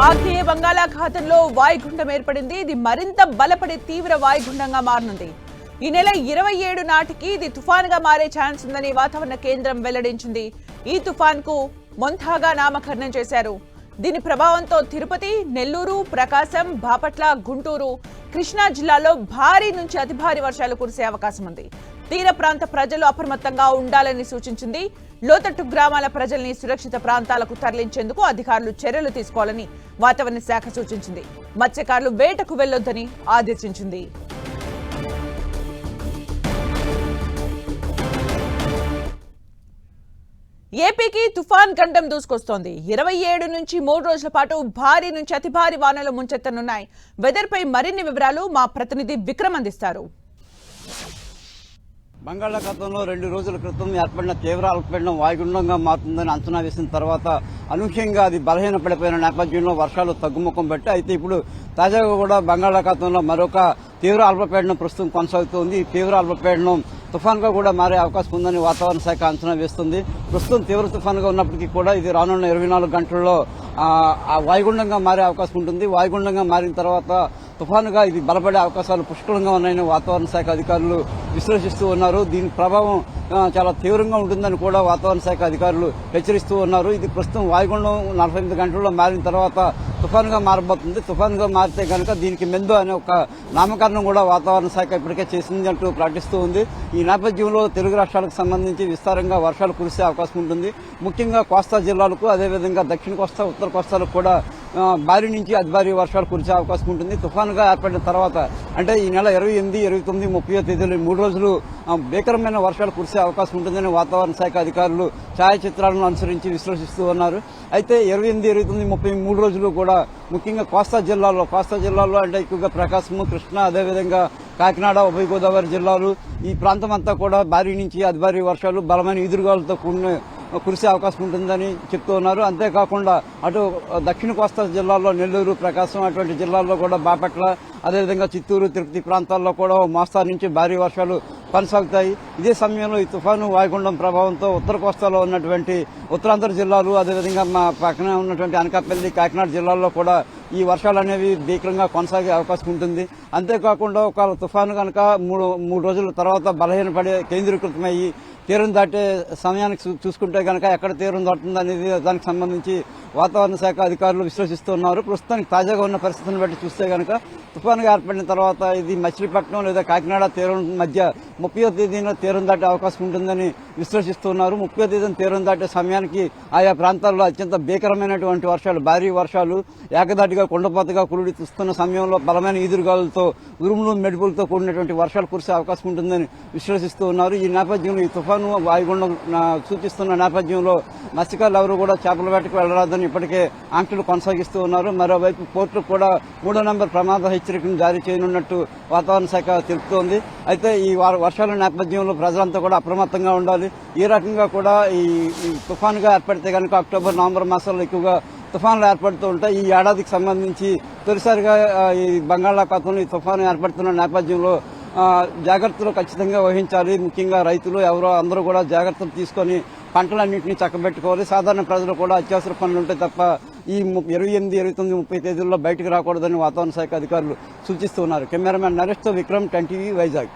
ఆగ్నేయ బంగాళాఖాతంలో వాయుగుండం ఏర్పడింది. ఇది మరింత బలపడి తీవ్ర వాయుగుండంగా మారనుంది. ఈ నెల 27 నాటికి ఇది తుఫానుగా మారే ఛాన్స్ ఉందని వాతావరణ కేంద్రం వెల్లడించింది. ఈ తుఫాన్కు మొంథాగా నామకరణం చేశారు. దీని ప్రభావంతో తిరుపతి, నెల్లూరు, ప్రకాశం, బాపట్ల, గుంటూరు, కృష్ణా జిల్లాలో భారీ నుంచి అతి భారీ వర్షాలు కురిసే అవకాశం ఉంది. తీర ప్రాంత ప్రజలు అప్రమత్తంగా ఉండాలని సూచించింది. లోతట్టు గ్రామాల ప్రజల్ని సురక్షిత ప్రాంతాలకు తరలించేందుకు అధికారులు చర్యలు తీసుకోవాలని వాతావరణ శాఖ సూచించింది. మత్స్యకారులు వేటకు వెళ్లొద్దని ఆదేశించింది. ఏపీకి తుఫాన్ గండం దూసుకొస్తోంది. 27 నుంచి 3 రోజుల పాటు భారీ నుంచి అతి భారీ వానలు ముంచెత్తనున్నాయి. వెదర్ పై మరిన్ని వివరాలు మా ప్రతినిధి విక్రమ్ అందిస్తారు. బంగాళాఖాతంలో 2 రోజుల క్రితం ఏర్పడిన తీవ్ర అల్పపీడనం వాయుగుండంగా మారుతుందని అంచనా వేసిన తర్వాత అనూహ్యంగా అది బలహీనపడిపోయిన నేపథ్యంలో వర్షాలు తగ్గుముఖం పట్టి అయితే ఇప్పుడు తాజాగా కూడా బంగాళాఖాతంలో మరొక తీవ్ర అల్పపీడనం ప్రస్తుతం కొనసాగుతోంది. ఈ తీవ్ర అల్పపీడనం తుఫాన్గా కూడా మారే అవకాశం ఉందని వాతావరణ శాఖ అంచనా వేస్తుంది. ప్రస్తుతం తీవ్ర తుఫాన్గా ఉన్నప్పటికీ కూడా ఇది రానున్న 24 గంటల్లో వాయుగుండంగా మారే అవకాశం ఉంటుంది. వాయుగుండంగా మారిన తర్వాత తుఫానుగా ఇది బలపడే అవకాశాలు పుష్కలంగా ఉన్నాయని వాతావరణ శాఖ అధికారులు విశ్లేషిస్తూ ఉన్నారు. దీని ప్రభావం చాలా తీవ్రంగా ఉంటుందని కూడా వాతావరణ శాఖ అధికారులు హెచ్చరిస్తూ ఉన్నారు. ఇది ప్రస్తుతం వాయుగుండం 48 గంటల్లో మారిన తర్వాత తుఫానుగా మారబోతుంది. తుఫానుగా మారితే కనుక దీనికి మెందు అనే ఒక నామకరణం కూడా వాతావరణ శాఖ ఇప్పటికే చేసింది అంటూ ప్రకటిస్తూ ఉంది. ఈ నేపథ్యంలో తెలుగు రాష్ట్రాలకు సంబంధించి విస్తారంగా వర్షాలు కురిసే అవకాశం ఉంటుంది. ముఖ్యంగా కోస్తా జిల్లాలకు అదేవిధంగా దక్షిణ కోస్తా, ఉత్తర కోస్తాలకు కూడా భారీ నుంచి అతి భారీ వర్షాలు కురిసే అవకాశం ఉంటుంది. తుఫానుగా ఏర్పడిన తర్వాత అంటే ఈ నెల 28, 29, 30 తేదీలు 3 రోజులు భీకరమైన వర్షాలు కురిసే అవకాశం ఉంటుందని వాతావరణ శాఖ అధికారులు ఛాయాచిత్రాలను అనుసరించి విశ్లేషిస్తూ ఉన్నారు. అయితే 28, 29, 30 3 రోజులు కూడా ముఖ్యంగా కోస్తా జిల్లాలో అంటే ఎక్కువగా ప్రకాశం, కృష్ణా, అదేవిధంగా కాకినాడ, ఉభయ గోదావరి జిల్లాలు ఈ ప్రాంతం అంతా కూడా భారీ నుంచి అతి భారీ వర్షాలు బలమైన ఈదురుగాలులతో కూడిన కురిసే అవకాశం ఉంటుందని చెప్తూ ఉన్నారు. అంతేకాకుండా అటు దక్షిణ కోస్తా జిల్లాల్లో నెల్లూరు, ప్రకాశం అటువంటి జిల్లాల్లో కూడా బాపట్ల, అదేవిధంగా చిత్తూరు, తిరుపతి ప్రాంతాల్లో కూడా మోస్తారు నుంచి భారీ వర్షాలు కొనసాగుతాయి. ఇదే సమయంలో ఈ తుఫాను వాయుగుండం ప్రభావంతో ఉత్తర కోస్తాలో ఉన్నటువంటి ఉత్తరాంధ్ర జిల్లాలు, అదేవిధంగా మా పక్కనే ఉన్నటువంటి అనకాపల్లి, కాకినాడ జిల్లాల్లో కూడా ఈ వర్షాలు అనేవి భీకరంగా కొనసాగే అవకాశం ఉంటుంది. అంతేకాకుండా ఒక తుఫాను కనుక మూడు రోజుల తర్వాత బలహీనపడే కేంద్రీకృతమయ్యి తీరం దాటే సమయానికి చూసుకుంటే కనుక ఎక్కడ తీరం దాటుతుంది అనేది దానికి సంబంధించి వాతావరణ శాఖ అధికారులు విశ్లేషిస్తున్నారు. ప్రస్తుతానికి తాజాగా ఉన్న పరిస్థితిని బట్టి చూస్తే కనుక తుఫానుగా ఏర్పడిన తర్వాత ఇది మచిలీపట్నం లేదా కాకినాడ తీరం మధ్య 30వ తేదీన తీరం దాటే అవకాశం ఉంటుందని విశ్లేషిస్తున్నారు. 30వ తేదీన తీరం దాటే సమయానికి ఆయా ప్రాంతాల్లో అత్యంత భీకరమైనటువంటి వర్షాలు, భారీ వర్షాలు ఏకదాటిగా కొండపాతగా కురుస్తున్న సమయంలో బలమైన ఈదురుగాలులతో ఉరుములు, మెరుపులతో కూడినటువంటి వర్షాలు కురిసే అవకాశం ఉంటుందని విశ్లేషిస్తూ ఉన్నారు. ఈ నేపథ్యంలో ఈ తుఫాను వాయుగుండం సూచిస్తున్న నేపథ్యంలో మత్స్యకారులు ఎవరు కూడా చేపల వేటకు వెళ్లరాదని ఇప్పటికే ఆంక్షలు కొనసాగిస్తూ ఉన్నారు. మరోవైపు పోర్టుకు కూడా 3వ నెంబర్ ప్రమాద హెచ్చరికను జారీ చేయనున్నట్టు వాతావరణ శాఖ తెలుపుతోంది. అయితే ఈ వర్షాల నేపథ్యంలో ప్రజలంతా కూడా అప్రమత్తంగా ఉండాలి. ఈ రకంగా కూడా ఈ తుఫానుగా ఏర్పడితే కనుక అక్టోబర్, నవంబర్ మాసాల్లో ఎక్కువగా తుఫాన్లు ఏర్పడుతూ ఉంటాయి. ఈ ఏడాదికి సంబంధించి తొలిసారిగా ఈ బంగాళాఖాతంలో ఈ తుఫాను ఏర్పడుతున్న నేపథ్యంలో జాగ్రత్తలు ఖచ్చితంగా వహించాలి. ముఖ్యంగా రైతులు అందరూ కూడా జాగ్రత్తలు తీసుకొని పంటలన్నింటినీ చక్కబెట్టుకోవాలి. సాధారణ ప్రజలు కూడా అత్యవసర పనులు ఉంటే తప్ప ఈ 28, 29, 30 తేదీల్లో బయటకు రాకూడదని వాతావరణ శాఖ అధికారులు సూచిస్తున్నారు. కెమెరామెన్ నరేష్తో విక్రమ్, 10 టీవీ, వైజాగ్.